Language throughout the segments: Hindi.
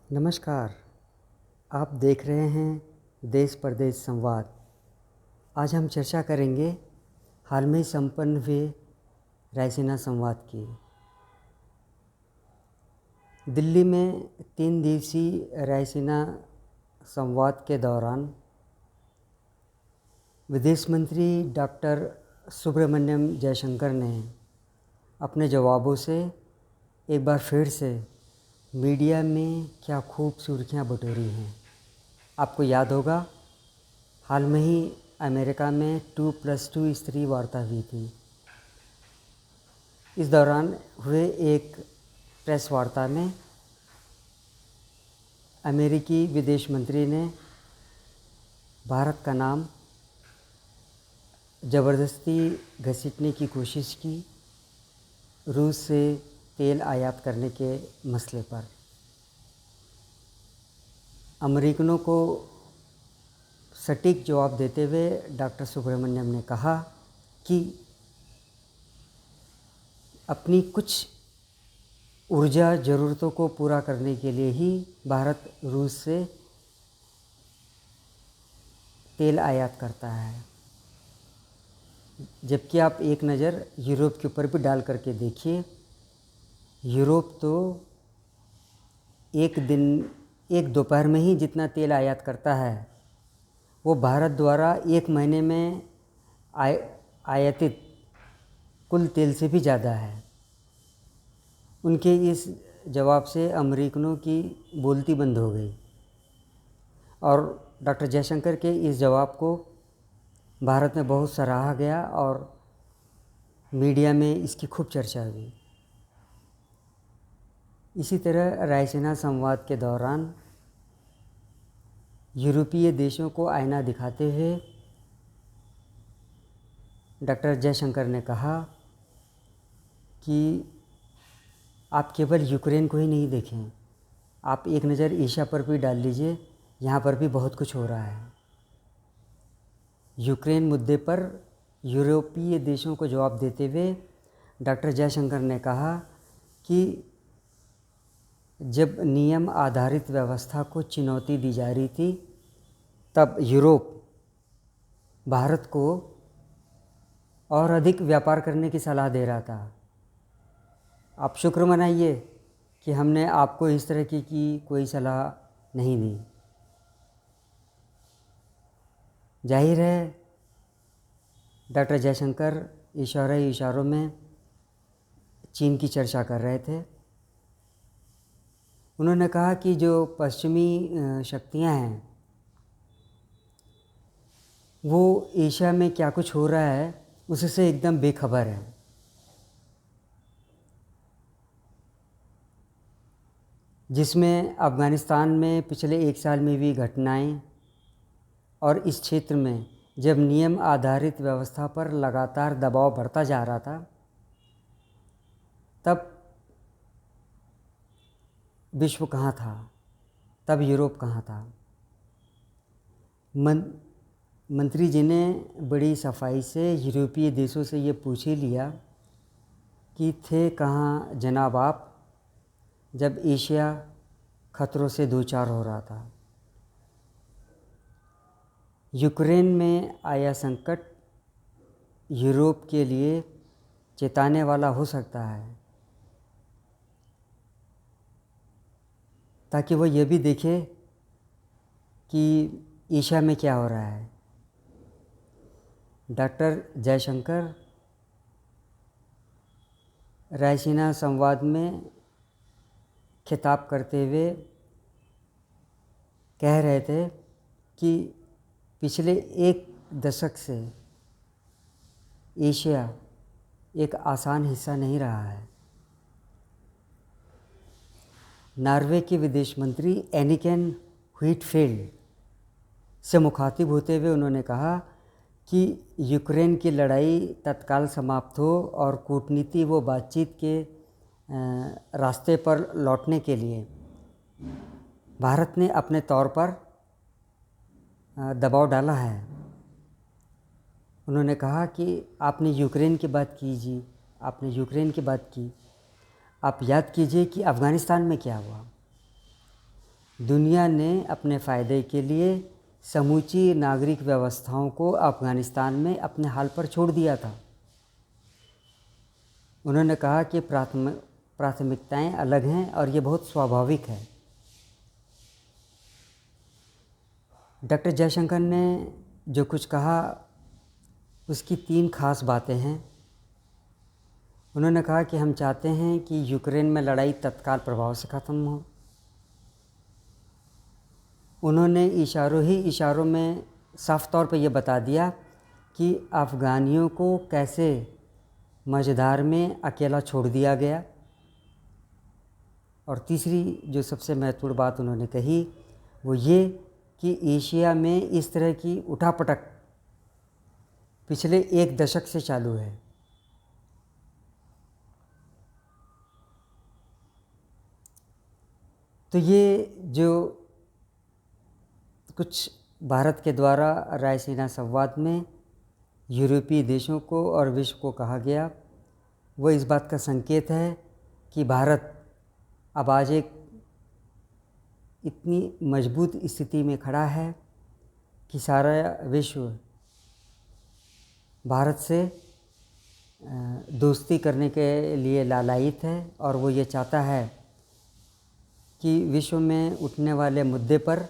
नमस्कार। आप देख रहे हैं देश परदेश संवाद। आज हम चर्चा करेंगे हाल में संपन्न हुए रायसीना संवाद की। दिल्ली में 3 दिवसीय रायसीना संवाद के दौरान विदेश मंत्री डॉक्टर सुब्रमण्यम जयशंकर ने अपने जवाबों से एक बार फिर से मीडिया में क्या खूब सुर्खियाँ बटोरी हैं। आपको याद होगा, हाल में ही अमेरिका में 2+2 स्तरीय वार्ता हुई थी। इस दौरान हुए एक प्रेस वार्ता में अमेरिकी विदेश मंत्री ने भारत का नाम ज़बरदस्ती घसीटने की कोशिश की रूस से तेल आयात करने के मसले पर। अमेरिकनों को सटीक जवाब देते हुए डॉक्टर सुब्रमण्यम ने कहा कि अपनी कुछ ऊर्जा ज़रूरतों को पूरा करने के लिए ही भारत रूस से तेल आयात करता है। जबकि आप एक नज़र यूरोप के ऊपर भी डाल करके देखिए, यूरोप तो एक दोपहर में ही जितना तेल आयात करता है वो भारत द्वारा एक महीने में आयातित कुल तेल से भी ज़्यादा है। उनके इस जवाब से अमेरिकनों की बोलती बंद हो गई और डॉक्टर जयशंकर के इस जवाब को भारत में बहुत सराहा गया और मीडिया में इसकी खूब चर्चा हुई। इसी तरह रायसीना संवाद के दौरान यूरोपीय देशों को आईना दिखाते हुए डॉक्टर जयशंकर ने कहा कि आप केवल यूक्रेन को ही नहीं देखें, आप एक नज़र एशिया पर भी डाल लीजिए, यहाँ पर भी बहुत कुछ हो रहा है। यूक्रेन मुद्दे पर यूरोपीय देशों को जवाब देते हुए डॉक्टर जयशंकर ने कहा कि जब नियम आधारित व्यवस्था को चुनौती दी जा रही थी तब यूरोप भारत को और अधिक व्यापार करने की सलाह दे रहा था। आप शुक्र मनाइए कि हमने आपको इस तरह की कोई सलाह नहीं दी। जाहिर है डॉक्टर जयशंकर इशारों में चीन की चर्चा कर रहे थे। उन्होंने कहा कि जो पश्चिमी शक्तियां हैं वो एशिया में क्या कुछ हो रहा है उससे एकदम बेखबर है। जिसमें अफ़गानिस्तान में पिछले 1 साल में हुई घटनाएं और इस क्षेत्र में जब नियम आधारित व्यवस्था पर लगातार दबाव बढ़ता जा रहा था तब विश्व कहाँ था, तब यूरोप कहाँ था। मंत्री जी ने बड़ी सफाई से यूरोपीय देशों से ये पूछ ही लिया कि थे कहाँ जनाब आप जब एशिया खतरों से दो चार हो रहा था। यूक्रेन में आया संकट यूरोप के लिए चेताने वाला हो सकता है, ताकि वो ये भी देखे कि एशिया में क्या हो रहा है। डॉक्टर जयशंकर रायसीना संवाद में खिताब करते हुए कह रहे थे कि पिछले 1 दशक से एशिया एक आसान हिस्सा नहीं रहा है। नॉर्वे के विदेश मंत्री एनिकेन व्हीटफील्ड से मुखातिब होते हुए उन्होंने कहा कि यूक्रेन की लड़ाई तत्काल समाप्त हो और कूटनीति व बातचीत के रास्ते पर लौटने के लिए भारत ने अपने तौर पर दबाव डाला है। उन्होंने कहा कि आपने यूक्रेन की बात कीजिए, आपने यूक्रेन की बात की, आप याद कीजिए कि अफ़गानिस्तान में क्या हुआ। दुनिया ने अपने फ़ायदे के लिए समूची नागरिक व्यवस्थाओं को अफ़गानिस्तान में अपने हाल पर छोड़ दिया था। उन्होंने कहा कि प्राथमिकताएं अलग हैं और ये बहुत स्वाभाविक है। डॉक्टर जयशंकर ने जो कुछ कहा उसकी 3 खास बातें हैं। उन्होंने कहा कि हम चाहते हैं कि यूक्रेन में लड़ाई तत्काल प्रभाव से ख़त्म हो। उन्होंने इशारों में साफ तौर पर यह बता दिया कि अफ़गानियों को कैसे मझधार में अकेला छोड़ दिया गया। और तीसरी जो सबसे महत्वपूर्ण बात उन्होंने कही वो ये कि एशिया में इस तरह की उठापटक पिछले 1 दशक से चालू है। तो ये जो कुछ भारत के द्वारा रायसीना संवाद में यूरोपीय देशों को और विश्व को कहा गया वो इस बात का संकेत है कि भारत अब आज एक इतनी मजबूत स्थिति में खड़ा है कि सारा विश्व भारत से दोस्ती करने के लिए लालायित है और वो ये चाहता है कि विश्व में उठने वाले मुद्दे पर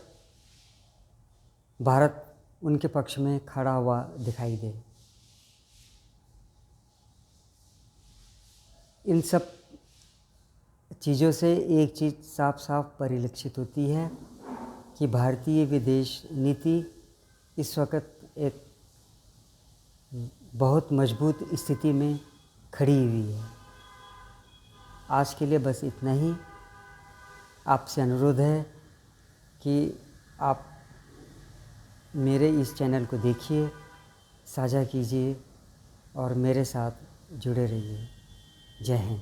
भारत उनके पक्ष में खड़ा हुआ दिखाई दे। इन सब चीज़ों से एक चीज़ साफ साफ परिलक्षित होती है कि भारतीय विदेश नीति इस वक्त एक बहुत मजबूत स्थिति में खड़ी हुई है। आज के लिए बस इतना ही। आपसे अनुरोध है कि आप मेरे इस चैनल को देखिए, साझा कीजिए और मेरे साथ जुड़े रहिए। जय हिंद।